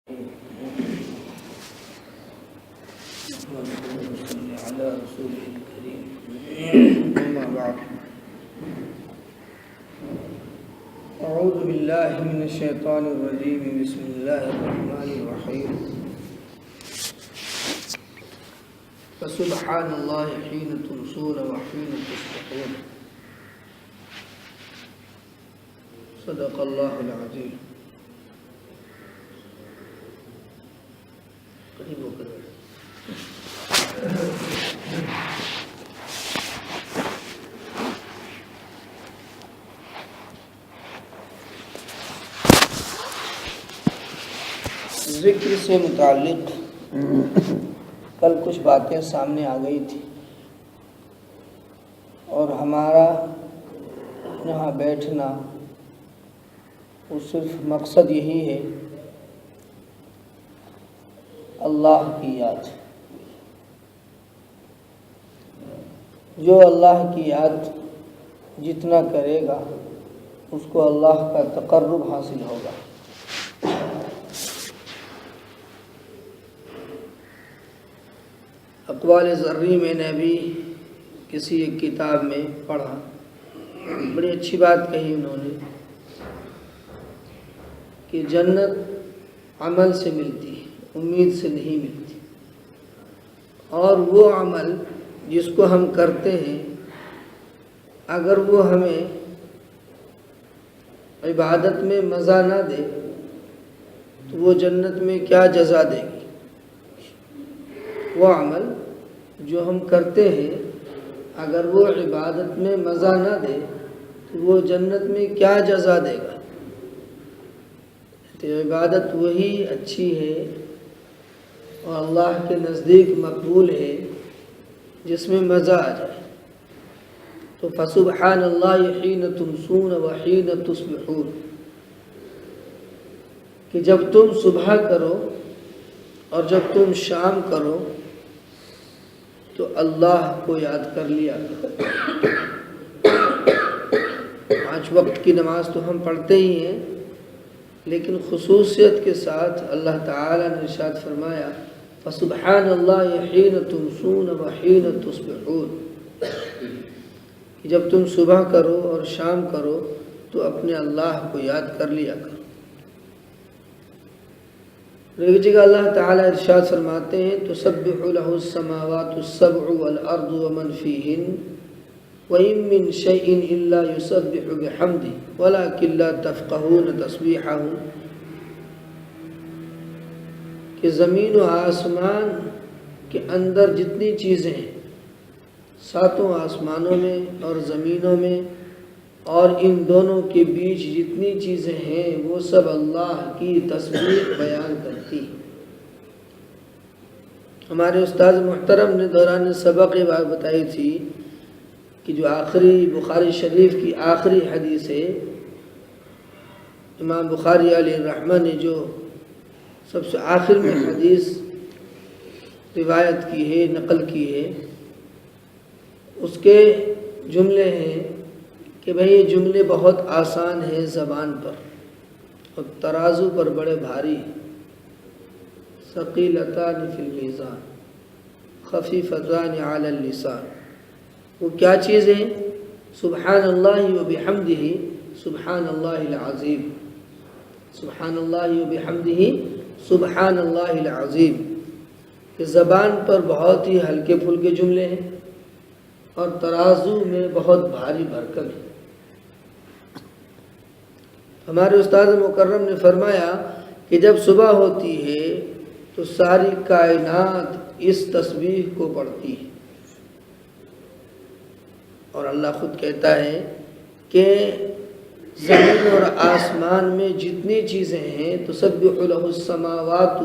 على رسوله الكريم أما بعد أعوذ بالله من الشيطان الرجيم بسم الله الرحمن الرحيم فسبحان الله حين تمسون وحين تصبحون صدق الله العظيم. قریب ہو کر ذکر سے متعلق کل کچھ باتیں سامنے آ گئی تھی اور ہمارا یہاں بیٹھنا وہ صرف مقصد یہی ہے اللہ کی یاد. جو اللہ کی یاد جتنا کرے گا اس کو اللہ کا تقرب حاصل ہوگا. اقوال ذری میں نے بھی کسی ایک کتاب میں پڑھا, بڑی اچھی بات کہی انہوں نے کہ جنت عمل سے ملتی ہے, امید سے نہیں ملتی. اور وہ عمل جس کو ہم کرتے ہیں اگر وہ ہمیں عبادت میں مزہ نہ دے تو وہ جنت میں کیا جزا دے گی. وہ عمل جو ہم کرتے ہیں اگر وہ عبادت میں مزہ نہ دے تو وہ جنت میں کیا جزا دے گا. تو عبادت وہی اچھی ہے اور اللہ کے نزدیک مقبول ہے جس میں مزہ آ جائے. تو فسبحان اللہ حین تمسون وحین تصبحون, کہ جب تم صبح کرو اور جب تم شام کرو تو اللہ کو یاد کر لیا. 5 وقت کی نماز تو ہم پڑھتے ہی ہیں, لیکن خصوصیت کے ساتھ اللہ تعالیٰ نے ارشاد فرمایا فسبحان اللہ حین تمسون وحین تصبحون, کہ جب تم صبح کرو اور شام کرو تو اپنے اللہ کو یاد کر لیا کرو. ایک جگہ اللہ تعالیٰ ارشاد فرماتے ہیں تسبح له السماوات السبع والارض ومن فیہن وَإِن مِّن شَيْءٍ إِلَّا يُسَبِّحُ بِحَمْدِهِ وَلَكِن لَّا تَفْقَهُونَ تَسْبِيحَهُمْ, کہ زمین و آسمان کے اندر جتنی چیزیں ہیں, 7 آسمانوں میں اور زمینوں میں اور ان دونوں کے بیچ جتنی چیزیں ہیں وہ سب اللہ کی تسبیح بیان کرتی. ہمارے استاد محترم نے دوران سبق یہ بات بتائی تھی کہ جو آخری بخاری شریف کی آخری حدیث ہے, امام بخاری علیہ الرحمہ نے جو سب سے آخر میں حدیث روایت کی ہے, نقل کی ہے, اس کے جملے ہیں کہ بھئی یہ جملے بہت آسان ہیں زبان پر اور ترازو پر بڑے بھاری ہیں. ثقیلتان فی المیزان خفیفتان علی اللسان. وہ کیا چیزیں ہیں؟ سبحان اللہ و بحمدہ سبحان اللہ العظیم, سبحان اللہ و بحمدہ سبحان اللہ العظیم. کہ زبان پر بہت ہی ہلکے پھلکے جملے ہیں اور ترازو میں بہت بھاری بھرکم ہے. ہمارے استاد مکرم نے فرمایا کہ جب صبح ہوتی ہے تو ساری کائنات اس تسبیح کو پڑھتی ہے, اور اللہ خود کہتا ہے کہ زمین اور آسمان میں جتنی چیزیں ہیں تسبح له السماوات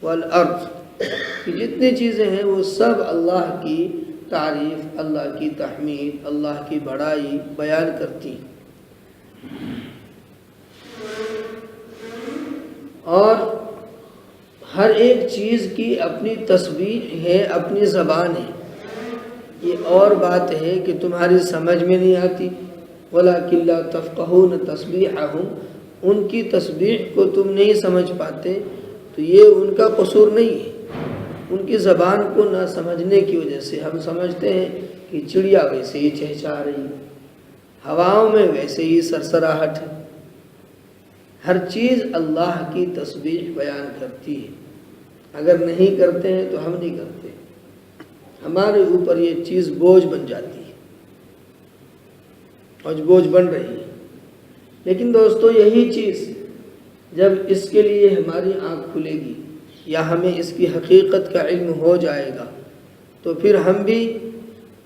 والارض, کہ جتنی چیزیں ہیں وہ سب اللہ کی تعریف, اللہ کی تحمید, اللہ کی بڑائی بیان کرتی ہیں. اور ہر ایک چیز کی اپنی تسبیح ہے, اپنی زبان ہے. یہ اور بات ہے کہ تمہاری سمجھ میں نہیں آتی, وَلَكِنْ لَا تَفْقَهُونَ تَسْبِيحَهُمْ, ان کی تسبیح کو تم نہیں سمجھ پاتے تو یہ ان کا قصور نہیں ہے، ان کی زبان کو نہ سمجھنے کی وجہ سے۔ ہم سمجھتے ہیں کہ چڑیا ویسے ہی چہچہا رہی، ہواؤں میں ویسے ہی سرسراہٹ ہے۔ ہر چیز اللہ کی تسبیح بیان کرتی ہے، اگر نہیں کرتے ہیں تو ہم نہیں کرتے، ہمارے اوپر یہ چیز بوجھ بن جاتی ہے اور بوجھ بن رہی ہے۔ لیکن دوستو یہی چیز جب اس کے لیے ہماری آنکھ کھلے گی یا ہمیں اس کی حقیقت کا علم ہو جائے گا تو پھر ہم بھی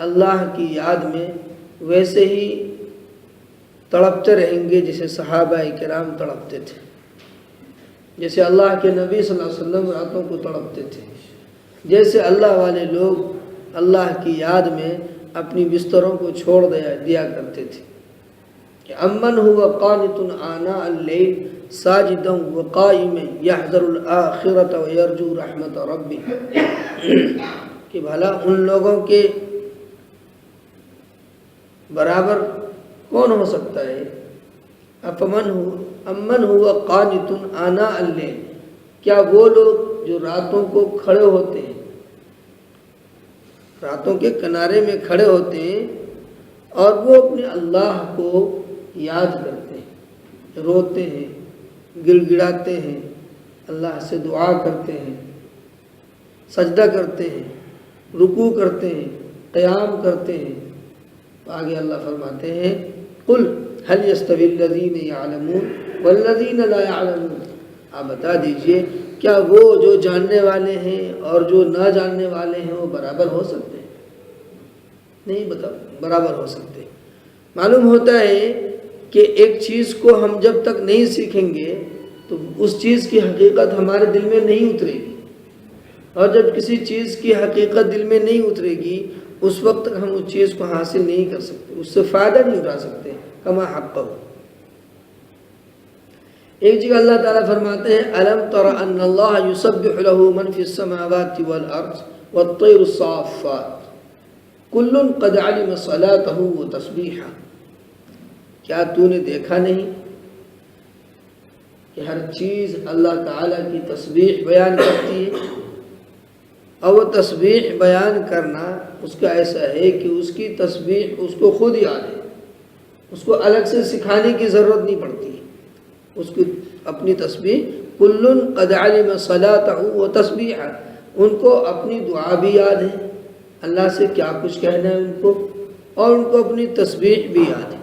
اللہ کی یاد میں ویسے ہی تڑپتے رہیں گے جیسے صحابہ کرام تڑپتے تھے، جیسے اللہ کے نبی صلی اللہ علیہ وسلم راتوں کو تڑپتے تھے، جیسے اللہ والے لوگ اللہ کی یاد میں اپنی بستروں کو چھوڑ دیا کرتے تھے کہ امن ہوا قانت آناء اللیل ساجدا وقائما یحذر الآخرۃ ویرجو رحمت ربی، کہ بھلا ان لوگوں کے برابر کون ہو سکتا ہے؟ امن ہوا قانت آناء اللیل، کیا وہ لوگ جو راتوں کو کھڑے ہوتے ہیں، راتوں کے کنارے میں کھڑے ہوتے ہیں اور وہ اپنے اللہ کو یاد کرتے ہیں، روتے ہیں، گڑ گڑاتے ہیں، اللہ سے دعا کرتے ہیں، سجدہ کرتے ہیں، رکوع کرتے ہیں، قیام کرتے ہیں، آگے اللہ فرماتے ہیں قل هل يستوي الذين يعلمون والذين لا يعلمون، آپ بتا دیجئے کیا وہ جو جاننے والے ہیں اور جو نہ جاننے والے ہیں وہ برابر ہو سکتے ہیں؟ نہیں برابر ہو سکتے۔ معلوم ہوتا ہے کہ ایک چیز کو ہم جب تک نہیں سیکھیں گے تو اس چیز کی حقیقت ہمارے دل میں نہیں اترے گی، اور جب کسی چیز کی حقیقت دل میں نہیں اترے گی اس وقت تک ہم اس چیز کو حاصل نہیں کر سکتے، اس سے فائدہ نہیں اٹھا سکتے کما حق ہو۔ ایک جگہ اللہ تعالیٰ فرماتے ہیں الم تر ان اللہ یسبح له من فی السماوات والارض والطیر الصافات کل قد علم صلاته وتسبیحہ، کیا تو نے دیکھا نہیں کہ ہر چیز اللہ تعالیٰ کی تسبیح بیان کرتی ہے، اور وہ تسبیح بیان کرنا اس کا ایسا ہے کہ اس کی تسبیح اس کو خود یاد ہے، اس کو الگ سے سکھانے کی ضرورت نہیں پڑتی، اس کو اپنی تسبیح کل قد علم صلاته وتسبیحہ، ان کو اپنی دعا بھی یاد ہے، اللہ سے کیا کچھ کہنا ہے ان کو، اور ان کو اپنی تسبیح بھی یاد ہے۔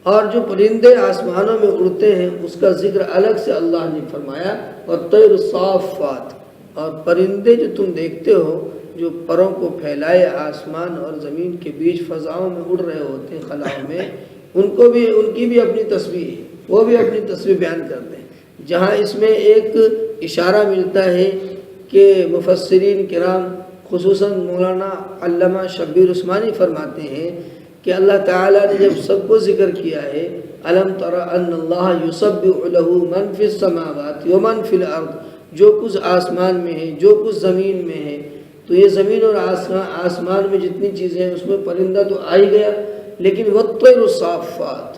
اور جو پرندے آسمانوں میں اڑتے ہیں اس کا ذکر الگ سے اللہ نے فرمایا، اور طیر الصافات، اور پرندے جو تم دیکھتے ہو جو پروں کو پھیلائے آسمان اور زمین کے بیچ فضاؤں میں اڑ رہے ہوتے ہیں خلاؤں میں، ان کی بھی اپنی تسبیح ہے، وہ بھی اپنی تسبیح بیان کرتے ہیں۔ جہاں اس میں ایک اشارہ ملتا ہے کہ مفسرین کرام خصوصاً مولانا علامہ شبیر عثمانی فرماتے ہیں کہ اللہ تعالیٰ نے جب سب کو ذکر کیا ہے الم تر ان اللہ یسبح له من فی السماوات ومن فی الارض، جو کچھ آسمان میں ہے جو کچھ زمین میں ہے، تو یہ زمین اور آسمان میں جتنی چیزیں ہیں اس میں پرندہ تو آ ہی گیا، لیکن والطیر الصافات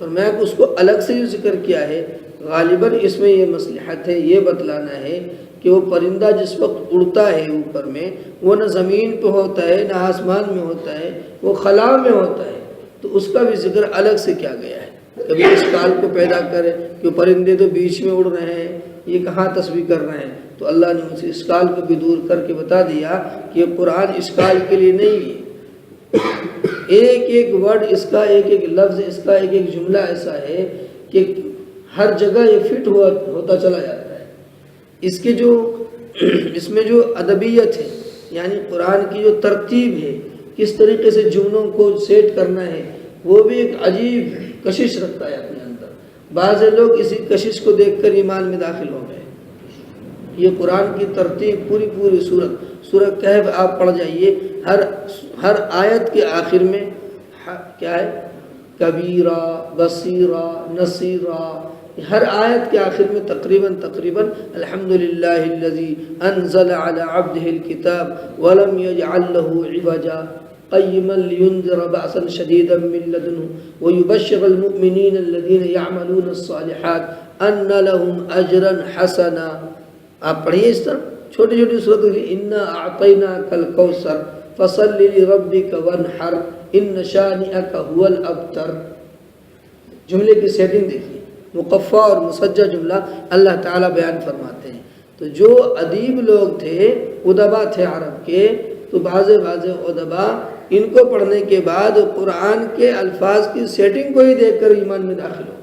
فرمایا کہ اس کو الگ سے جو ذکر کیا ہے، غالباً اس میں یہ مصلحت ہے، یہ بتلانا ہے کہ وہ پرندہ جس وقت اڑتا ہے اوپر میں وہ نہ زمین پہ ہوتا ہے نہ آسمان میں ہوتا ہے، وہ خلا میں ہوتا ہے، تو اس کا بھی ذکر الگ سے کیا گیا ہے۔ کبھی اشکال کو پیدا کرے کہ پرندے تو بیچ میں اڑ رہے ہیں، یہ کہاں تسبیح کر رہے ہیں، تو اللہ نے اس اشکال کو بھی دور کر کے بتا دیا کہ یہ قرآن اشکال کے لیے نہیں ہے، ایک ایک ورڈ اس کا، ایک ایک لفظ اس کا، ایک ایک جملہ ایسا ہے کہ ہر جگہ یہ فٹ ہوتا چلا جاتا ہے۔ اس میں جو ادبیت ہے، یعنی قرآن کی جو ترتیب ہے، کس طریقے سے جملوں کو سیٹ کرنا ہے، وہ بھی ایک عجیب کشش رکھتا ہے اپنے اندر۔ بعض لوگ اسی کشش کو دیکھ کر ایمان میں داخل ہو گئے۔ یہ قرآن کی ترتیب پوری سورہ کہف آپ پڑھ جائیے، ہر آیت کے آخر میں کیا ہے، کبیرہ، بصیرہ، نصیرہ، ہر آیت کے آخر میں تقریباً الحمدللہ الذی انزل علی عبدہ الکتاب ولم یجعل له عوجا، قيما لينذر بأسا شديدا من لدنه ويبشر المؤمنين الذين يعملون الصالحات أن لهم أجرا حسنا. آپ پڑھیے اس طرح چھوٹی چھوٹی صورتوں کی انا اعطیناک الکوثر فصل لربک وانحر ان شانئک هو الابتر. جملے کی سیٹنگ دیکھیے، مقفع اور مسجع جملہ اللہ تعالیٰ بیان فرماتے ہیں. تو جو ادیب لوگ تھے، ادبا تھے عرب کے، تو بعض ادبا ان کو پڑھنے کے بعد قرآن کے الفاظ کی سیٹنگ کو ہی دیکھ کر ایمان میں داخل ہو.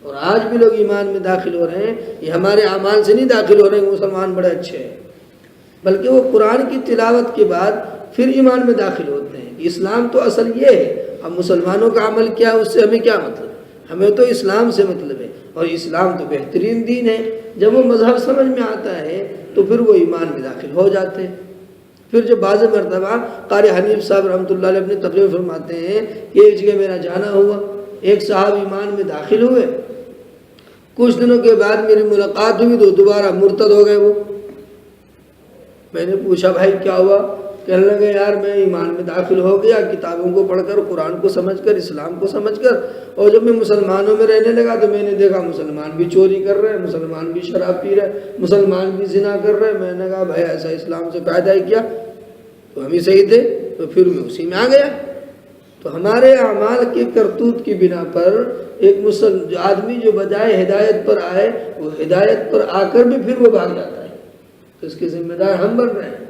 اور آج بھی لوگ ایمان میں داخل ہو رہے ہیں. یہ ہمارے اعمال سے نہیں داخل ہو رہے ہیں مسلمان بڑے اچھے ہیں، بلکہ وہ قرآن کی تلاوت کے بعد پھر ایمان میں داخل ہوتے ہیں. اسلام تو اصل یہ ہے. اب مسلمانوں کا عمل کیا ہے اس سے ہمیں کیا مطلب؟ ہمیں تو اسلام سے مطلب ہے، اور اسلام تو بہترین دین ہے. جب وہ مذہب سمجھ میں آتا ہے تو پھر وہ ایمان میں داخل ہو جاتے ہیں. پھر جب بعض مرتبہ قاری حنیف صاحب رحمۃ اللہ علیہ اپنی تقریر فرماتے ہیں کہ ایک جگہ میرا جانا ہوا، ایک صاحب ایمان میں داخل ہوئے، کچھ دنوں کے بعد میری ملاقات ہوئی تو دوبارہ مرتد ہو گئے. وہ میں نے پوچھا بھائی کیا ہوا؟ کہنے لگے یار میں ایمان میں داخل ہو گیا کتابوں کو پڑھ کر، قرآن کو سمجھ کر، اسلام کو سمجھ کر، اور جب میں مسلمانوں میں رہنے لگا تو میں نے دیکھا مسلمان بھی چوری کر رہے ہیں، مسلمان بھی شراب پی رہے ہیں، مسلمان بھی زنا کر رہے ہیں. میں نے کہا بھائی ایسا اسلام سے فائدہ ہی کیا؟ تو ہم ہی صحیح تھے. تو پھر میں اسی میں آ گیا. تو ہمارے اعمال کے کرتوت کی بنا پر ایک آدمی جو بجائے ہدایت پر آئے وہ ہدایت پر آ کر بھی پھر وہ بھاگ جاتا ہے. تو اس کے ذمہ دار ہم بن رہے ہیں.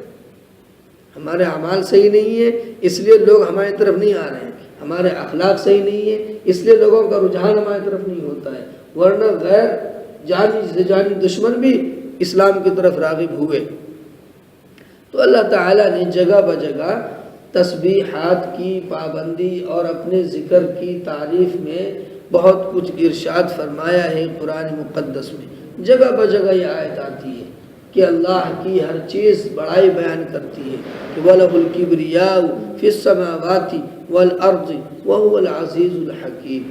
ہمارے اعمال صحیح نہیں ہے اس لیے لوگ ہماری طرف نہیں آ رہے ہیں. ہمارے اخلاق صحیح نہیں ہے اس لیے لوگوں کا رجحان ہماری طرف نہیں ہوتا ہے. ورنہ غیر جانی دشمن بھی اسلام کی طرف راغب ہوئے. تو اللہ تعالیٰ نے جگہ بجگہ تسبیحات کی پابندی اور اپنے ذکر کی تعریف میں بہت کچھ ارشاد فرمایا ہے. قرآن مقدس میں جگہ بجگہ یہ آیت آتی ہے کہ اللہ کی ہر چیز بڑائی بیان کرتی ہے کہ وَلَهُ الْكِبْرِيَاءُ فِي السَّمَاوَاتِ وَالْأَرْضِ وَهُوَ الْعَزِيزُ الْحَكِيمُ.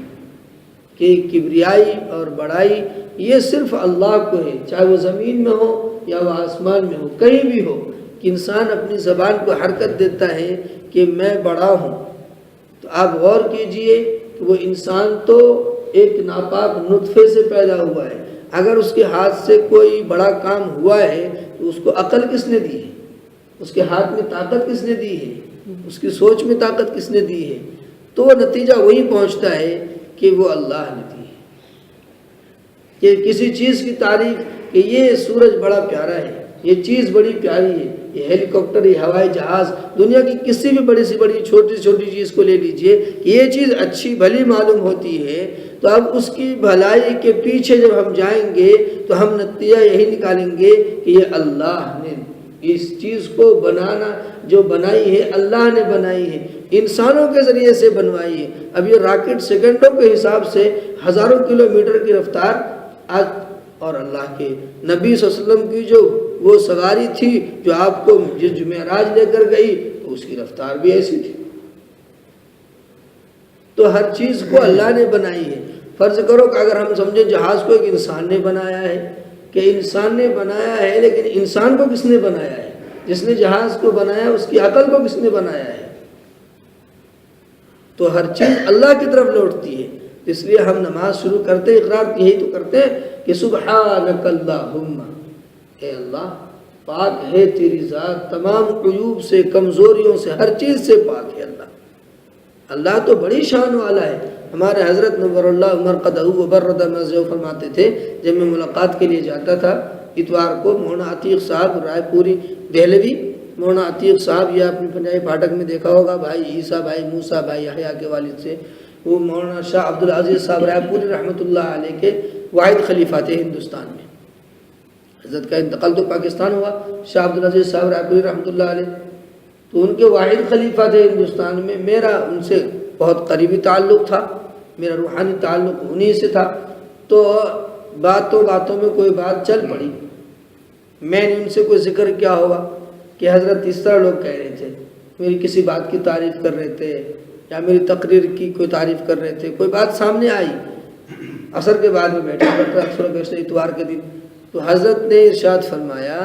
کہ کبریائی اور بڑائی یہ صرف اللہ کو ہے، چاہے وہ زمین میں ہو یا وہ آسمان میں ہو، کہیں بھی ہو. کہ انسان اپنی زبان کو حرکت دیتا ہے کہ میں بڑا ہوں. تو آپ غور کیجئے کہ وہ انسان تو ایک ناپاک نطفے سے پیدا ہوا ہے. اگر اس کے ہاتھ سے کوئی بڑا کام ہوا ہے تو اس کو عقل کس نے دی ہے؟ اس کے ہاتھ میں طاقت کس نے دی ہے؟ اس کی سوچ میں طاقت کس نے دی ہے؟ تو وہ نتیجہ وہی پہنچتا ہے کہ وہ اللہ نے دی ہے. کہ کسی چیز کی تعریف کہ یہ سورج بڑا پیارا ہے، یہ چیز بڑی پیاری ہے، یہ ہیلی کاپٹر، یہ ہوائی جہاز، دنیا کی کسی بھی بڑی سی بڑی چھوٹی چھوٹی چیز کو لے لیجئے کہ یہ چیز اچھی بھلی معلوم ہوتی ہے. تو اب اس کی بھلائی کے پیچھے جب ہم جائیں گے تو ہم نتیجہ یہی نکالیں گے کہ یہ اللہ نے اس چیز کو بنانا جو بنائی ہے اللہ نے بنائی ہے، انسانوں کے ذریعے سے بنوائی ہے. اب یہ راکٹ سیکنڈوں کے حساب سے ہزاروں کلومیٹر کی رفتار آج، اور اللہ کے نبی صلی اللہ علیہ وسلم کی جو وہ سواری تھی جو آپ کو جس معراج لے کر گئی تو اس کی رفتار بھی ایسی تھی. تو ہر چیز کو اللہ نے بنائی ہے. فرض کرو کہ اگر ہم سمجھیں جہاز کو ایک انسان نے بنایا ہے، کہ انسان نے بنایا ہے، لیکن انسان کو کس نے بنایا ہے؟ جس نے جہاز کو بنایا اس کی عقل کو کس نے بنایا ہے؟ تو ہر چیز اللہ کی طرف لوٹتی ہے. اس لیے ہم نماز شروع کرتے اقرار یہی تو کرتے ہیں کہ سبحانک اللہم، اے اللہ پاک ہے تیری ذات تمام عیوب سے، کمزوریوں سے، ہر چیز سے پاک ہے. اللہ تو بڑی شان والا ہے. ہمارے حضرت نور اللہ عمر قدہ وبرد مزہ فرماتے تھے جب میں ملاقات کے لیے جاتا تھا اتوار کو، مولانا عتیق صاحب رائے پوری دہلوی، مولانا عتیق صاحب یہ اپنی پنجابی پھاٹک میں دیکھا ہوگا، بھائی عیسیٰ بھائی موسیٰ بھائی یحییٰ کے والد سے، وہ مولانا شاہ عبدالعزیز صاحب رائے پوری رحمۃ اللہ علیہ کے واحد خلیفہ تھے ہندوستان میں. حضرت کا انتقال تو پاکستان ہوا، شاہ عبدالعزیز صاحب رائے پوری رحمۃ اللہ علیہ تو ان کے واحد خلیفہ تھے ہندوستان میں. میرا ان سے بہت قریبی تعلق تھا، میرا روحانی تعلق انہی سے تھا. تو باتوں میں کوئی بات چل پڑی، میں نے ان سے کوئی ذکر کیا ہوگا کہ حضرت اس طرح لوگ کہہ رہے تھے، میری کسی بات کی تعریف کر رہے تھے یا میری تقریر کی کوئی تعریف کر رہے تھے، کوئی بات سامنے آئی عصر کے بعد میں بیٹھا کرتا اکثر بیشتر اتوار کے دن. تو حضرت نے ارشاد فرمایا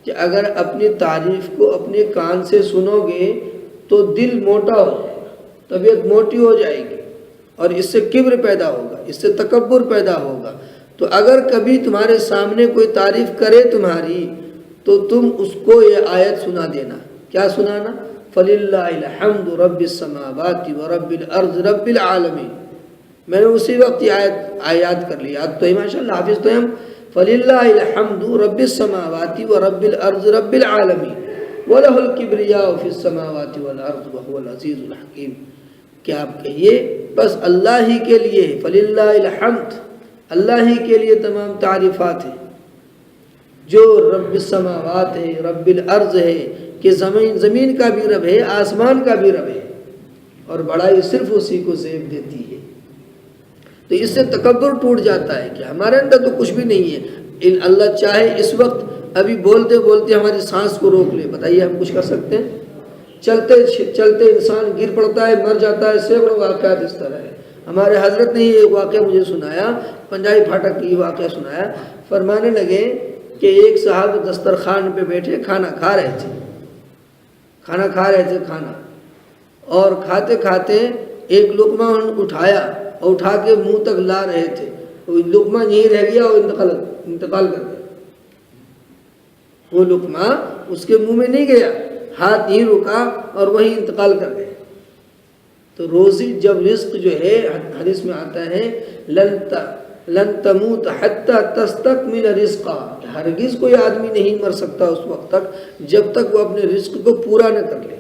کہ اگر اپنی تعریف کو اپنے کان سے سنو گے تو دل موٹا ہو جائے گا، طبیعت موٹی ہو جائے گی، اور اس سے کبر پیدا ہوگا، اس سے تکبر پیدا ہوگا۔ تو اگر کبھی تمہارے سامنے کوئی تعریف کرے تمہاری، تو تم اس کو یہ آیت سنا دینا۔ کیا سنانا؟ فَلِلَّهِ الْحَمْدُ رَبِّ السَّمَاوَاتِ وَرَبِّ الْأَرْضِ رَبِّ الْعَالَمِينَ۔ میں نے اسی وقت یہ آیات کر لی، یاد تو ہے ماشاءاللہ، حافظ تو ہم۔ فَلِلَّهِ الْحَمْدُ رَبِّ السَّمَاوَاتِ وَرَبِّ الْأَرْضِ رَبِّ الْعَالَمِينَ وَلَهُ الْكِبْرِيَاءُ فِي السَّمَاوَاتِ وَالْأَرْضِ وَهُوَ الْعَزِيزُ الْحَكِيمُ۔ کہ آپ کہیے بس اللہ ہی کے لیے، فَلِلَّهِ الْحَمْدُ، اللہ ہی کے لیے تمام تعریفات ہیں، جو رب السماوات ہے، رب الارض ہے، کہ زمین کا بھی رب ہے، آسمان کا بھی رب ہے، اور بڑائی صرف اسی کو زیب دیتی ہے۔ تو اس سے تکبر ٹوٹ جاتا ہے کہ ہمارے اندر تو کچھ بھی نہیں ہے۔ اللہ چاہے اس وقت ابھی بولتے بولتے ہماری سانس کو روک لے، بتائیے ہم کچھ کر سکتے ہیں؟ چلتے چلتے انسان گر پڑتا ہے، مر جاتا ہے، سینکڑوں واقعات اس طرح ہے۔ ہمارے حضرت نے یہ واقعہ مجھے سنایا، پنجابی پھاٹک کی واقعہ سنایا، فرمانے لگے کہ ایک صاحب دسترخوان پہ بیٹھے کھانا کھا رہے تھے، اور کھاتے کھاتے ایک لقمہ اٹھایا اور اٹھا کے منہ تک لا رہے تھے، وہ لقمہ یہیں رہ گیا اور انتقال کر گیا۔ وہ لقمہ اس کے منہ میں نہیں گیا، ہاتھ یہیں رکا اور وہیں انتقال کر گئے۔ تو روزی جب رزق جو ہے، حدیث میں آتا ہے لن تموت حتی تستکمل رزقا، ہرگز کوئی آدمی نہیں مر سکتا اس وقت تک جب تک وہ اپنے رزق کو پورا نہ کر لے۔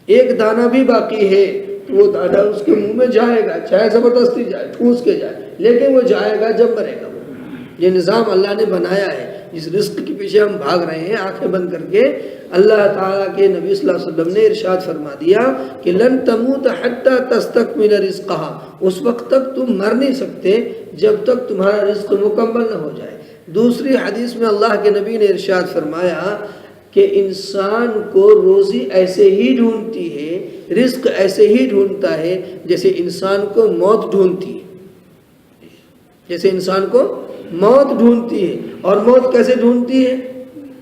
ایک دانہ بھی باقی ہے تو وہ دانہ اس کے منہ میں جائے گا، چاہے زبردستی جائے، ٹھوس کے جائے، لیکن وہ جائے گا جب مرے گا۔ یہ نظام اللہ نے بنایا ہے، جس رزق کے پیچھے ہم بھاگ رہے ہیں آنکھیں بند کر کے۔ اللہ تعالیٰ کے نبی صلی اللہ علیہ وسلم نے ارشاد فرما دیا کہ لن تموت حتی تستکمل رزقہا، اس وقت تک تم مر نہیں سکتے جب تک تمہارا رزق مکمل نہ ہو جائے۔ دوسری حدیث میں اللہ کے نبی نے ارشاد فرمایا کہ انسان کو روزی ایسے ہی ڈھونڈتی ہے، رزق ایسے ہی ڈھونڈتا ہے جیسے انسان کو موت ڈھونڈتی ہے، جیسے انسان کو موت ڈھونڈتی ہے۔ اور موت کیسے ڈھونڈتی ہے؟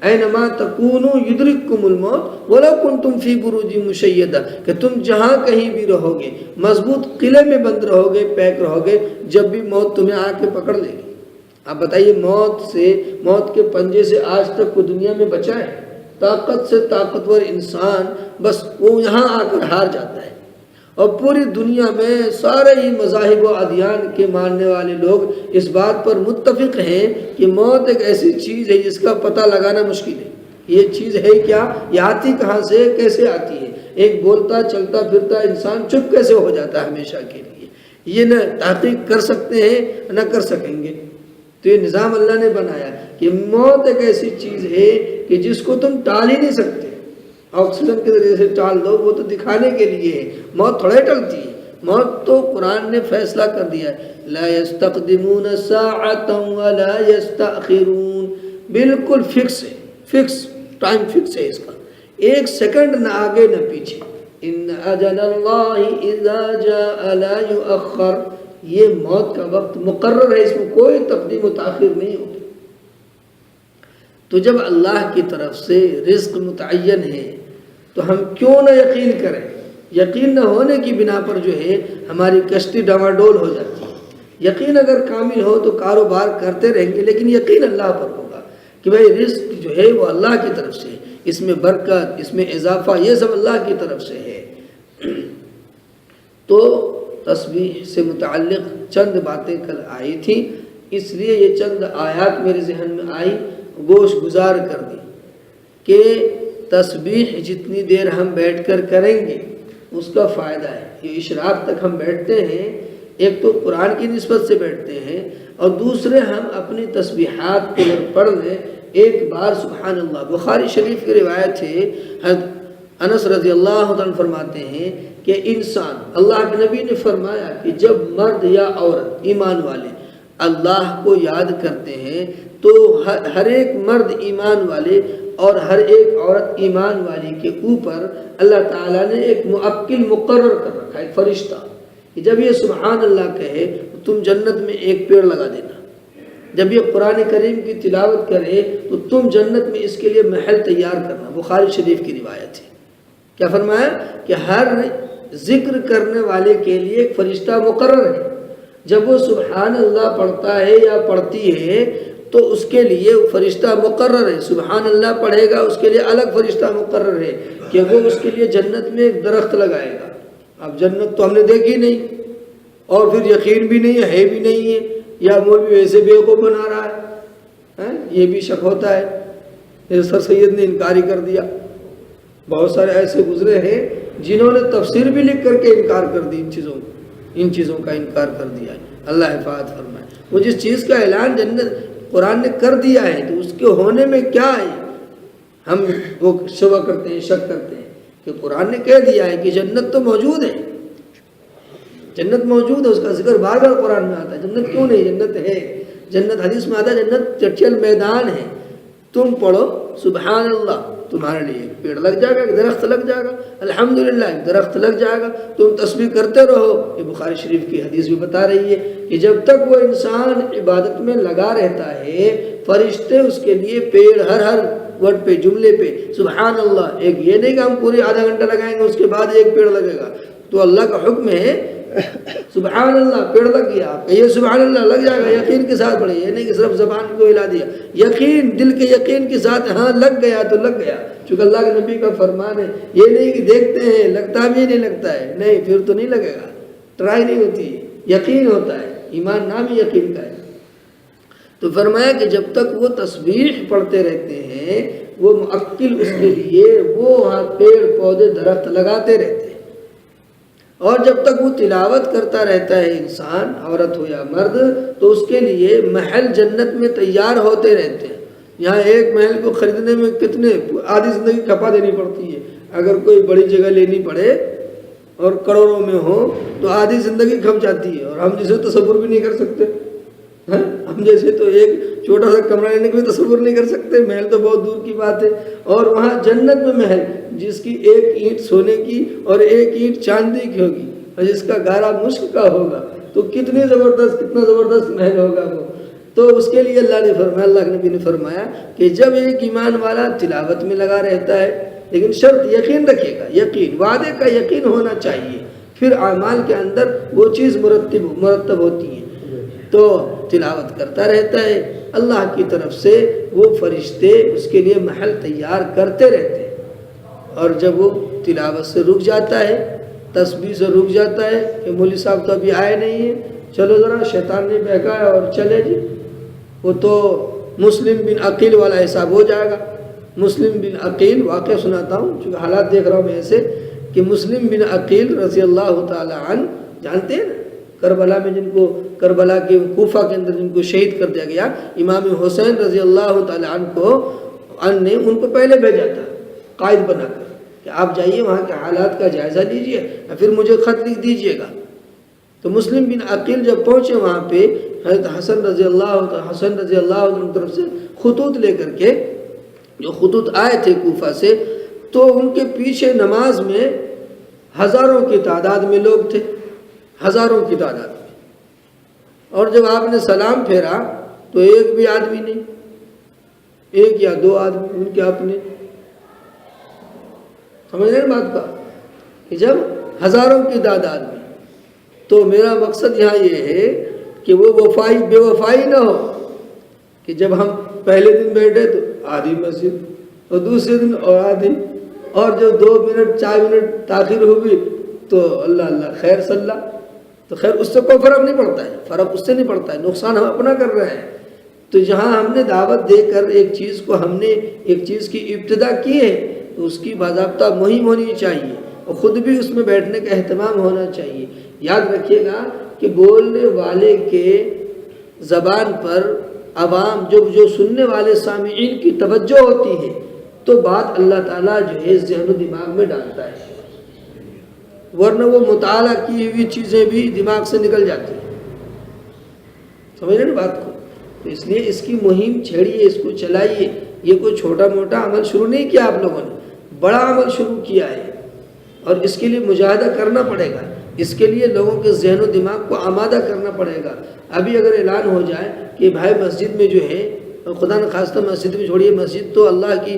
اینما تکونوا یدرککم الموت ولو کنتم فی بروج مشیدہ، کہ تم جہاں کہیں بھی رہو گے، مضبوط قلعے میں بند رہو گے، پیک رہو گے، جب بھی موت تمہیں آ کے پکڑ لے گی۔ آپ بتائیے موت کے پنجے سے آج تک کوئی دنیا میں بچا ہے؟ طاقت سے طاقتور انسان بس وہ یہاں آ کر ہار جاتا ہے۔ اور پوری دنیا میں سارے ہی مذاہب و ادیان کے ماننے والے لوگ اس بات پر متفق ہیں کہ موت ایک ایسی چیز ہے جس کا پتہ لگانا مشکل ہے۔ یہ چیز ہے کیا؟ یہ آتی کہاں سے، کیسے آتی ہے؟ ایک بولتا چلتا پھرتا انسان چپ کیسے ہو جاتا ہے ہمیشہ کے لیے؟ یہ نہ تحقیق کر سکتے ہیں نہ کر سکیں گے۔ تو یہ نظام اللہ نے بنایا کہ موت ایک ایسی چیز ہے کہ جس کو تم ٹال ہی نہیں سکتے۔ آکسیجن کے ذریعے سے ٹال دو، وہ تو دکھانے کے لیے ہے، موت تھوڑے ٹلتی ہے۔ موت تو قرآن نے فیصلہ کر دیا ہے، لا يستقدمون ساعة ولا يستأخرون، بالکل فکس ہے، فکس ٹائم فکس ہے اس کا، ایک سیکنڈ نہ آگے نہ پیچھے۔ ان اجل اللہ اذا جاء لا يؤخر، یہ موت کا وقت مقرر ہے، اس میں کوئی تقدیم و تاخیر نہیں ہوتی۔ تو جب اللہ کی طرف سے رزق متعین ہے تو ہم کیوں نہ یقین کریں؟ یقین نہ ہونے کی بنا پر جو ہے ہماری کشتی ڈواڈول ہو جاتی ہے۔ یقین اگر کامل ہو تو کاروبار کرتے رہیں گے، لیکن یقین اللہ پر ہوگا کہ بھائی رزق جو ہے وہ اللہ کی طرف سے، اس میں برکت، اس میں اضافہ، یہ سب اللہ کی طرف سے ہے۔ تو تسبیح سے متعلق چند باتیں کل آئی تھیں، اس لیے یہ چند آیات میرے ذہن میں آئی، گوش گزار کر دی کہ تسبیح جتنی دیر ہم بیٹھ کر کریں گے اس کا فائدہ ہے۔ یہ اشراق تک ہم بیٹھتے ہیں، ایک تو قرآن کی نسبت سے بیٹھتے ہیں، اور دوسرے ہم اپنی تسبیحات کو پڑھ لیں ایک بار سبحان اللہ۔ بخاری شریف کی روایت ہے، حضرت انس رضی اللہ عنہ فرماتے ہیں کہ انسان، اللہ کے نبی نے فرمایا کہ جب مرد یا عورت ایمان والے اللہ کو یاد کرتے ہیں تو ہر ایک مرد ایمان والے اور ہر ایک عورت ایمان والی کے اوپر اللہ تعالیٰ نے ایک معقل مقرر کر رکھا ہے، ایک فرشتہ، کہ جب یہ سبحان اللہ کہے تو تم جنت میں ایک پیڑ لگا دینا، جب یہ قرآن کریم کی تلاوت کرے تو تم جنت میں اس کے لیے محل تیار کرنا۔ بخاری شریف کی روایت ہے کیا فرمایا کہ ہر ذکر کرنے والے کے لیے ایک فرشتہ مقرر ہے. جب وہ سبحان اللہ پڑھتا ہے یا پڑھتی ہے تو اس کے لیے فرشتہ مقرر ہے. سبحان اللہ پڑھے گا اس کے لیے الگ فرشتہ مقرر ہے کہ وہ اس کے لیے جنت میں ایک درخت لگائے گا. اب جنت تو ہم نے دیکھی نہیں اور پھر یقین بھی نہیں ہے بھی نہیں ہے, یا مولوی ویسے بیوقوف بنا رہا ہے, یہ بھی شک ہوتا ہے. سر سید نے انکار ہی کر دیا. بہت سارے ایسے گزرے ہیں جنہوں نے تفسیر بھی لکھ کر کے انکار کر دی, ان چیزوں کا انکار کر دیا ہے. اللہ حفاظت فرمائے. وہ جس چیز کا اعلان جنت قرآن نے کر دیا ہے تو اس کے ہونے میں کیا ہے, ہم وہ شبہ کرتے ہیں, شک کرتے ہیں کہ قرآن نے کہہ دیا ہے کہ جنت تو موجود ہے, جنت موجود ہے, اس کا ذکر بار بار قرآن میں آتا ہے. جنت کیوں نہیں, جنت ہے. جنت حدیث میں آتا ہے جنت چٹچل میدان ہے, تم پڑھو سبحان اللہ, تمہارے لیے ایک پیڑ لگ جائے گا, ایک درخت لگ جائے گا, الحمدللہ ایک درخت لگ جائے گا. تم تسبیح کرتے رہو. یہ بخاری شریف کی حدیث بھی بتا رہی ہے کہ جب تک وہ انسان عبادت میں لگا رہتا ہے فرشتے اس کے لیے پیڑ ہر ورڈ پہ, جملے پہ سبحان اللہ, ایک یہ نہیں کہ ہم پوری آدھا گھنٹہ لگائیں گے اس کے بعد ایک پیڑ لگے گا. تو اللہ کا حکم ہے سبحان اللہ, پیڑ لگ گیا, یہ سبحان اللہ لگ جائے گا. یقین کے ساتھ پڑھے, یہ نہیں کہ صرف زبان کو ہلا دیا, یقین دل کے یقین کے ساتھ, ہاں لگ گیا تو لگ گیا, چونکہ اللہ کے نبی کا فرمان ہے. یہ نہیں کہ دیکھتے ہیں لگتا بھی نہیں لگتا ہے, نہیں پھر تو نہیں لگے گا, ٹرائی نہیں ہوتی, یقین ہوتا ہے. ایمان نام ہی یقین کا ہے. تو فرمایا کہ جب تک وہ تسبیح پڑھتے رہتے ہیں وہ معقل اس کے لیے وہ وہاں پیڑ پودے درخت لگاتے رہتے ہیں. اور جب تک وہ تلاوت کرتا رہتا ہے انسان, عورت ہو یا مرد, تو اس کے لیے محل جنت میں تیار ہوتے رہتے ہیں. یہاں ایک محل کو خریدنے میں کتنے آدھی زندگی کھپا دینی پڑتی ہے. اگر کوئی بڑی جگہ لینی پڑے اور کروڑوں میں ہو تو آدھی زندگی کھپ جاتی ہے, اور ہم جسے تصور بھی نہیں کر سکتے. ہم جیسے تو ایک چھوٹا سا کمرہ لینے کا بھی تصور نہیں کر سکتے, محل تو بہت دور کی بات ہے. اور وہاں جنت میں محل جس کی ایک اینٹ سونے کی اور ایک اینٹ چاندی کی ہوگی اور جس کا گارا مشک کا ہوگا, تو کتنا زبردست محل ہوگا وہ. تو اس کے لیے اللہ نے فرمایا, اللہ کے نبی نے فرمایا کہ جب ایک ایمان والا تلاوت میں لگا رہتا ہے, لیکن شرط یقین رکھے گا, یقین وعدے کا یقین ہونا چاہیے, پھر اعمال کے اندر وہ چیز مرتب ہوتی ہے. تو تلاوت کرتا رہتا ہے, اللہ کی طرف سے وہ فرشتے اس کے لیے محل تیار کرتے رہتے ہیں. اور جب وہ تلاوت سے رک جاتا ہے, تسبیح سے رک جاتا ہے کہ مولوی صاحب تو ابھی آئے نہیں ہیں, چلو ذرا شیطان نے بہکایا اور چلے جی, وہ تو مسلم بن عقیل والا حساب ہو جائے گا. مسلم بن عقیل واقعہ سناتا ہوں چونکہ حالات دیکھ رہا ہوں میں ایسے, کہ مسلم بن عقیل رضی اللہ تعالی عنہ, جانتے ہیں نا کربلا میں جن کو, کربلا کے کوفہ کے اندر جن کو شہید کر دیا گیا, امام حسین رضی اللہ تعالی عنہ نے ان کو پہلے بھیجا تھا قائد بنا کر کہ آپ جائیے وہاں کے حالات کا جائزہ لیجئے یا پھر مجھے خط لکھ دیجئے گا. تو مسلم بن عقیل جب پہنچے وہاں پہ, حضرت حسن رضی اللہ عنہ کی طرف سے خطوط لے کر کے, جو خطوط آئے تھے کوفہ سے, تو ان کے پیچھے نماز میں ہزاروں کی تعداد میں لوگ تھے, ہزاروں کی تعداد میں. اور جب آپ نے سلام پھیرا تو ایک بھی آدمی نہیں, ایک یا دو آدمی ان کے اپنے. سمجھ رہے ہیں بات کا, کہ جب ہزاروں کی تعداد میں. تو میرا مقصد یہاں یہ ہے کہ وہ بے وفائی نہ ہو کہ جب ہم پہلے دن بیٹھے تو آدھی مسجد اور دوسرے دن اور آدھی, اور جو 2 منٹ 4 منٹ تاخیر ہوگی تو اللہ اللہ خیر صلی اللہ. تو خیر اس سے کوئی فرق نہیں پڑتا ہے, فرق اس سے نہیں پڑتا ہے, نقصان ہم اپنا کر رہے ہیں. تو جہاں ہم نے دعوت دے کر ایک چیز کو, ہم نے ایک چیز کی ابتدا کی ہے, تو اس کی باضابطہ مہم ہونی چاہیے اور خود بھی اس میں بیٹھنے کا اہتمام ہونا چاہیے. یاد رکھیے گا کہ بولنے والے کے زبان پر عوام جو سننے والے سامعین کی توجہ ہوتی ہے تو بات اللہ تعالیٰ جو ہے ذہن و دماغ میں ڈالتا ہے, ورنہ وہ مطالعہ کی ہوئی چیزیں بھی دماغ سے نکل جاتی ہیں. سمجھ رہے نا بات کو؟ تو اس لیے اس کی مہم چھیڑیے, اس کو چلائیے. یہ کوئی چھوٹا موٹا عمل شروع نہیں کیا آپ لوگوں نے, بڑا عمل شروع کیا ہے, اور اس کے لیے مجاہدہ کرنا پڑے گا. اس کے لیے لوگوں کے ذہن و دماغ کو آمادہ کرنا پڑے گا. ابھی اگر اعلان ہو جائے کہ بھائی مسجد میں جو ہے, خدا نخواستہ مسجد میں چھوڑیے, مسجد تو اللہ کی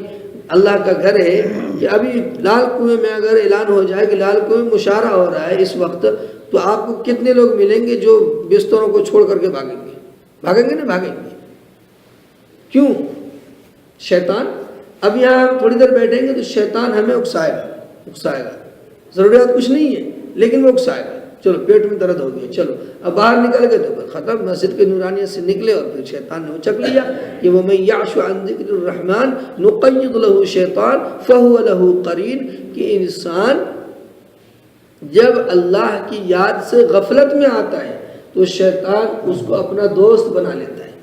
اللہ کا گھر ہے کہ ابھی لال کنویں میں اگر اعلان ہو جائے کہ لال کنویں مشاعرہ ہو رہا ہے اس وقت، تو آپ کو کتنے لوگ ملیں گے جو بستروں کو چھوڑ کر کے بھاگیں گے؟ بھاگیں گے؟ نہیں بھاگیں گے. کیوں؟ شیطان. اب یہاں ہم تھوڑی دیر بیٹھیں گے تو شیطان ہمیں اکسائے گا. ضروریات کچھ نہیں ہے لیکن وہ اکسائے گا. چلو پیٹ میں درد ہو گیا، چلو اب باہر نکل گئے تو ختم. مسجد کے نورانیت سے نکلے اور پھر شیطان نے اچک لیا کہ وَمَن يَعْشُ عَن ذِكْرِ الرَّحْمَنِ نُقَيِّضْ لَهُ شَيْطَانٌ فَهُوَ لَهُ قَرِينٌ. کہ انسان جب اللہ کی یاد سے غفلت میں آتا ہے تو شیطان اس کو اپنا دوست بنا لیتا ہے،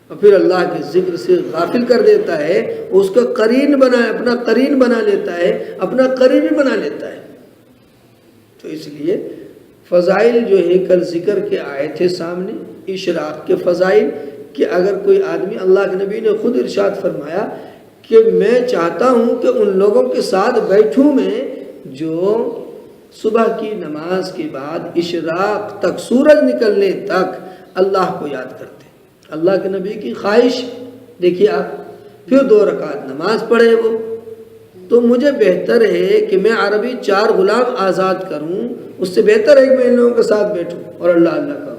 اور پھر اللہ کے ذکر سے غافل کر دیتا ہے، اس کا قرین اپنا قرین بنا لیتا ہے، اپنا قریبی بنا لیتا ہے. تو اس لیے فضائل جو ہے کل ذکر کے آئے تھے سامنے، اشراق کے فضائل، کہ اگر کوئی آدمی، اللہ کے نبی نے خود ارشاد فرمایا کہ میں چاہتا ہوں کہ ان لوگوں کے ساتھ بیٹھوں میں جو صبح کی نماز کے بعد اشراق تک، سورج نکلنے تک اللہ کو یاد کرتے. اللہ کے نبی کی خواہش دیکھیے آپ. پھر 2 رکعت نماز پڑھے وہ. تو مجھے بہتر ہے کہ میں عربی 4 غلام آزاد کروں، اس سے بہتر ہے کہ میں ان لوگوں کے ساتھ بیٹھوں اور اللہ اللہ کروں.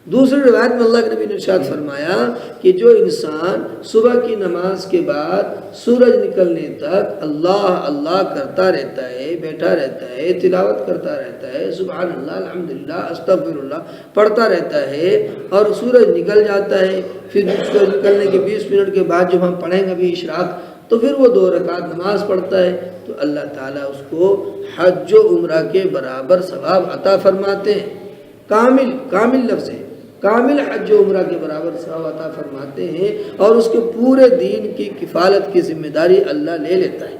دوسری روایت میں اللہ کے نبی نے ارشاد فرمایا کہ جو انسان صبح کی نماز کے بعد سورج نکلنے تک اللہ اللہ کرتا رہتا ہے، بیٹھا رہتا ہے، تلاوت کرتا رہتا ہے، سبحان اللہ، الحمدللہ، استغفر اللہ پڑھتا رہتا ہے، اور سورج نکل جاتا ہے، پھر سورج نکلنے کے 20 منٹ کے بعد جب ہم پڑھیں گے ابھی اشراق، تو پھر وہ 2 رکعت نماز پڑھتا ہے، تو اللہ تعالیٰ اس کو حج و عمرہ کے برابر ثواب عطا فرماتے ہیں. کامل لفظ ہے، کامل حج و عمرہ کے برابر ثواب عطا فرماتے ہیں، اور اس کے پورے دین کی کفالت کی ذمہ داری اللہ لے لیتا ہے.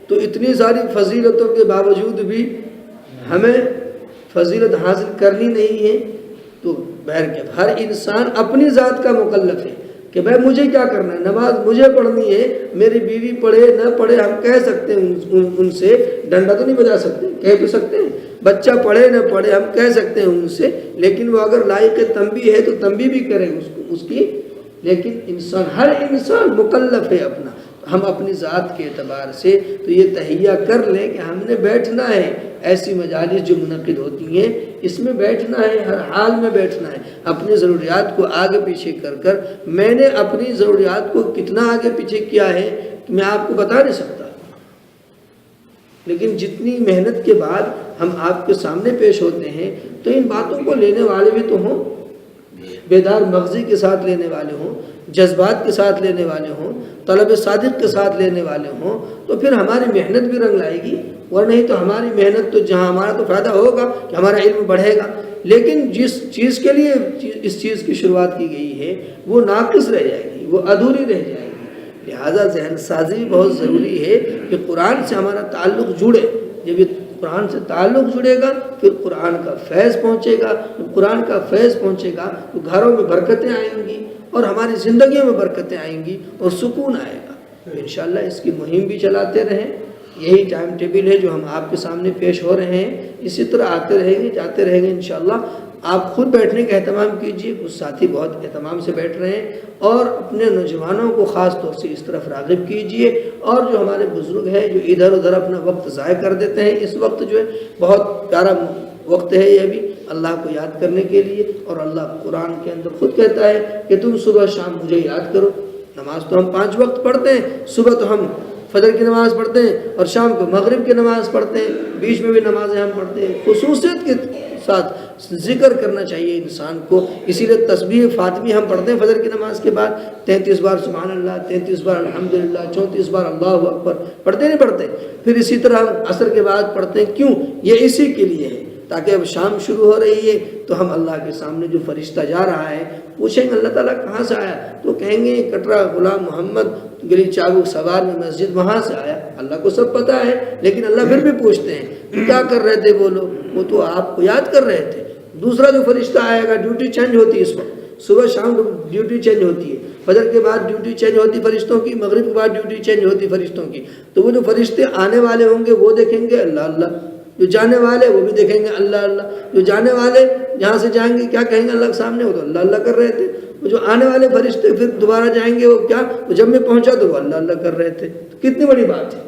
تو اتنی ساری فضیلتوں کے باوجود بھی ہمیں فضیلت حاصل کرنی نہیں ہے. تو بہرکیف ہر انسان اپنی ذات کا مکلف ہے کہ بھائی مجھے کیا کرنا ہے، نماز مجھے پڑھنی ہے. میری بیوی پڑھے نہ پڑھے ہم کہہ سکتے ہیں ان سے، ڈنڈا تو نہیں بجا سکتے، کہہ تو سکتے ہیں. بچہ پڑھے نہ پڑھے ہم کہہ سکتے ہیں ان سے، لیکن وہ اگر لائق تنبیہ ہے تو تنبیہ بھی کریں اس کی. لیکن ہر انسان مکلف ہے اپنا. ہم اپنی ذات کے اعتبار سے تو یہ تہیہ کر لیں کہ ہم نے بیٹھنا ہے. ایسی مجالس جو منعقد ہوتی ہیں اس میں بیٹھنا ہے، ہر حال میں بیٹھنا ہے. اپنی ضروریات کو آگے پیچھے کر میں نے اپنی ضروریات کو کتنا آگے پیچھے کیا ہے کہ میں آپ کو بتا نہیں سکتا، لیکن جتنی محنت کے بعد ہم آپ کے سامنے پیش ہوتے ہیں تو ان باتوں کو لینے والے بھی تو ہوں، بیدار مغزی کے ساتھ لینے والے ہوں، جذبات کے ساتھ لینے والے ہوں، طلب صادق کے ساتھ لینے والے ہوں، تو پھر ہماری محنت بھی رنگ لائے گی. اور نہیں تو ہماری محنت تو جہاں ہمارا تو فائدہ ہوگا کہ ہمارا علم بڑھے گا، لیکن جس چیز کے لیے اس چیز کی شروعات کی گئی ہے وہ ناقص رہ جائے گی، وہ ادھوری رہ جائے گی. لہٰذا ذہن سازی بہت ضروری ہے کہ قرآن سے ہمارا تعلق جڑے. جب یہ قرآن سے تعلق جڑے گا پھر قرآن کا فیض پہنچے گا. جب قرآن کا فیض پہنچے گا تو گھروں میں برکتیں آئیں گی اور ہماری زندگیوں میں برکتیں آئیں گی اور سکون آئے گا. انشاءاللہ اس کی مہم بھی چلاتے رہیں. یہی ٹائم ٹیبل ہے جو ہم آپ کے سامنے پیش ہو رہے ہیں. اسی طرح آتے رہیں گے، جاتے رہیں گے انشاءاللہ. آپ خود بیٹھنے کا اہتمام کیجیے، کچھ ساتھی بہت اہتمام سے بیٹھ رہے ہیں، اور اپنے نوجوانوں کو خاص طور سے اس طرف راغب کیجیے. اور جو ہمارے بزرگ ہیں جو ادھر ادھر اپنا وقت ضائع کر دیتے ہیں، اس وقت جو ہے بہت پیارا وقت ہے یہ بھی اللہ کو یاد کرنے کے لیے. اور اللہ قرآن کے اندر خود کہتا ہے کہ تم صبح شام مجھے یاد کرو. نماز تو ہم 5 وقت پڑھتے ہیں، صبح تو ہم فجر کی نماز پڑھتے ہیں اور شام کو مغرب کی نماز پڑھتے ہیں، بیچ میں بھی نمازیں ہم پڑھتے ہیں. خصوصیت کے ساتھ ذکر کرنا چاہیے انسان کو. اسی لیے تسبیح فاطمی ہم پڑھتے ہیں فجر کی نماز کے بعد 33 بار سبحان اللہ، 33 بار الحمدللہ، 34 بار اللہ اکبر. پڑھتے نہیں پڑھتے؟ پھر اسی طرح ہم عصر کے بعد پڑھتے ہیں. کیوں؟ یہ اسی کے لیے ہے تاکہ اب شام شروع ہو رہی ہے تو ہم اللہ کے سامنے جو فرشتہ جا رہا ہے پوچھیں گے اللہ تعالیٰ کہاں سے آیا، تو کہیں گے کٹرا غلام محمد گلی چابک سوار میں مسجد وہاں سے آیا. اللہ کو سب پتہ ہے، لیکن اللہ پھر بھی پوچھتے ہیں کیا کر رہے تھے وہ لوگ؟ وہ تو آپ کو یاد کر رہے تھے. دوسرا جو فرشتہ آئے گا، ڈیوٹی چینج ہوتی ہے اس وقت، صبح شام ڈیوٹی چینج ہوتی ہے، فجر کے بعد ڈیوٹی چینج ہوتی فرشتوں کی، مغرب کے بعد ڈیوٹی چینج ہوتی فرشتوں کی. تو وہ جو فرشتے آنے والے ہوں گے وہ دیکھیں گے اللہ اللہ، جو جانے والے وہ بھی دیکھیں گے اللہ اللہ. جو جانے والے جہاں سے جائیں گے کیا کہیں گے اللہ کے سامنے؟ وہ تو اللہ اللہ کر رہے تھے. وہ جو آنے والے فرشتے پھر دوبارہ جائیں گے وہ کیا، وہ جب میں پہنچا تو وہ اللہ اللہ کر رہے تھے. کتنی بڑی بات ہے،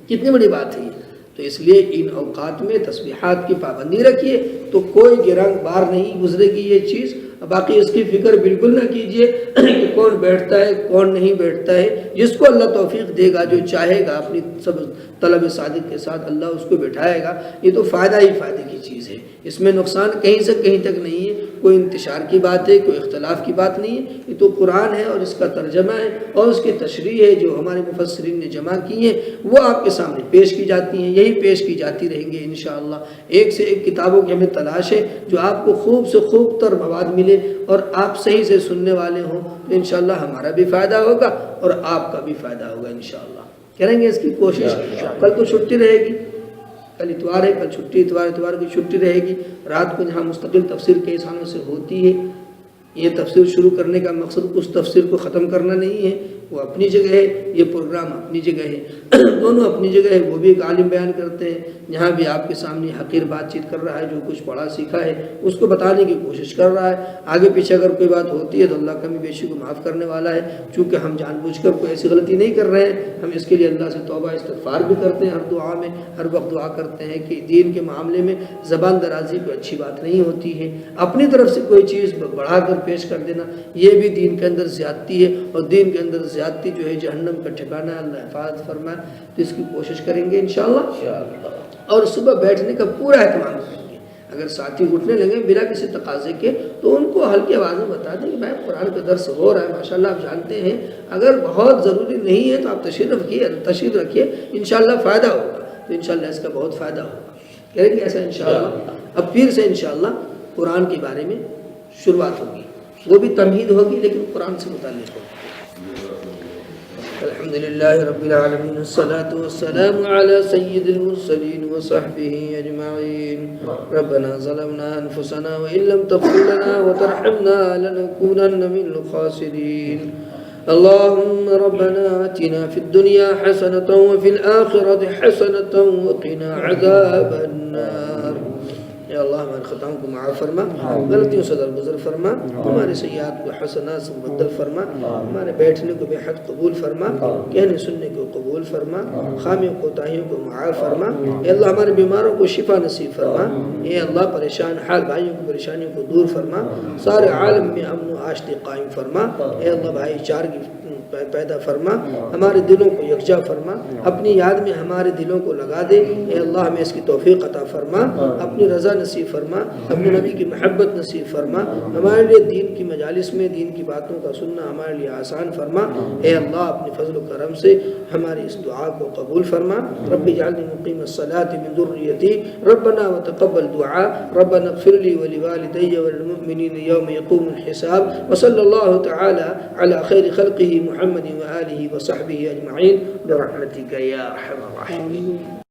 کتنی بڑی بات ہے یہ. تو اس لیے ان اوقات میں تسبیحات کی پابندی رکھیے تو کوئی گرنگ بار نہیں گزرے گی یہ چیز. باقی اس کی فکر بالکل نہ کیجئے کہ کون بیٹھتا ہے کون نہیں بیٹھتا ہے. جس کو اللہ توفیق دے گا، جو چاہے گا اپنی سب طلب صادق کے ساتھ اللہ اس کو بٹھائے گا. یہ تو فائدہ ہی فائدے کی چیز ہے، اس میں نقصان کہیں سے کہیں تک نہیں ہے. کوئی انتشار کی بات ہے، کوئی اختلاف کی بات نہیں ہے. یہ تو قرآن ہے اور اس کا ترجمہ ہے اور اس کی تشریح ہے جو ہمارے مفسرین نے جمع کی ہیں، وہ آپ کے سامنے پیش کی جاتی ہیں. یہی پیش کی جاتی رہیں گے انشاءاللہ. ایک سے ایک کتابوں کی ہمیں تلاش ہے جو آپ کو خوب سے خوب تر مواد ملے اور آپ صحیح سے سننے والے ہوں تو انشاءاللہ ہمارا بھی فائدہ ہوگا اور آپ کا بھی فائدہ ہوگا انشاءاللہ. کریں گے اس کی کوشش. کل تو چھٹی رہے گی، کل اتوار ہے، کل چھٹی، اتوار کی چھٹی رہے گی. رات کو جہاں مستقل تفسیر کئی سالوں سے ہوتی ہے. یہ تفسیر شروع کرنے کا مقصد اس تفسیر کو ختم کرنا نہیں ہے، وہ اپنی جگہ ہے، یہ پروگرام اپنی جگہ ہے. دونوں اپنی جگہ ہے. وہ بھی ایک عالم بیان کرتے ہیں، یہاں بھی آپ کے سامنے حقیر بات چیت کر رہا ہے، جو کچھ پڑھا سیکھا ہے اس کو بتانے کی کوشش کر رہا ہے. آگے پیچھے اگر کوئی بات ہوتی ہے تو اللہ کمی بیشی کو معاف کرنے والا ہے. چونکہ ہم جان بوجھ کر کوئی ایسی غلطی نہیں کر رہے ہیں، ہم اس کے لیے اللہ سے توبہ استغفار بھی کرتے ہیں. ہر دعا میں ہر وقت دعا کرتے ہیں کہ دین کے معاملے میں زبان درازی کوئی اچھی بات نہیں ہوتی ہے. اپنی طرف سے کوئی چیز بڑھا کر پیش کر دینا یہ بھی دین کے اندر زیادتی ہے، اور دین کے اندر زیادتی جو ہے جہنم کا ٹھکانہ ہے. اللہ حفاظت فرمائے. تو اس کی کوشش کریں گے انشاءاللہ. اور صبح بیٹھنے کا پورا اہتمام کریں گے. اگر ساتھی اٹھنے لگے بلا کسی تقاضے کے تو ان کو ہلکی آواز میں بتا دیں کہ بھائی قرآن کا درس ہو رہا ہے ماشاءاللہ آپ جانتے ہیں. اگر بہت ضروری نہیں ہے تو آپ تشریف رکھیے انشاءاللہ فائدہ ہوگا. تو انشاءاللہ اس کا بہت فائدہ ہوگا. کریں گے ایسا انشاءاللہ. اب پھر سے انشاءاللہ قرآن کے بارے میں شروعات ہوگی، وہ بھی تمہید ہوگی لیکن قرآن سے متعلق ہوگی. الحمدللہ رب العالمین، الصلاة والسلام علی سید المرسلین وصحبہ اجمعین. ربنا ظلمنا انفسنا وإن لم تغفر لنا وترحمنا لنكونن من الخاسرین. اللهم ربنا آتنا في الدنيا حسنة وفي الآخرة حسنة وقنا عذاب النار. یا اللہ ہمارے خطاؤں کو معاف فرما، غلطیوں سے درگزر فرما، ہمارے سیئات کو حسنات سے مبدل فرما، ہمارے بیٹھنے کو بے حد قبول فرما، کہنے سننے کو قبول فرما، خامیوں کوتاہیوں کو معاف فرما. اے اللہ ہمارے بیماروں کو شفا نصیب فرما. اے اللہ پریشان حال بھائیوں کی پریشانیوں کو دور فرما. سارے عالم میں امن و آشتی قائم فرما. اے اللہ بھائی چارگی پیدا فرما. ہمارے دلوں کو یکجا فرما. اپنی یاد میں ہمارے دلوں کو لگا دے. اے اللہ ہمیں اس کی توفیق عطا فرما. اپنی رضا نصیب فرما، اپنے نبی کی محبت نصیب فرما. ہمارے لیے دین کی مجالس میں دین کی باتوں کا سننا ہمارے لیے آسان فرما. اے اللہ اپنے فضل و کرم سے ہماری اس دعا کو قبول فرما. رب اجعلنی مقیم الصلاة من ذریتی ربنا وتقبل دعاء ربنا اغفر لي ولوالدي وللمؤمنين يوم يقوم الحساب. وصلى الله تعالى على خير خلقه محمد وآله وصحبه أجمعين برحمتك يا أرحم الراحمين.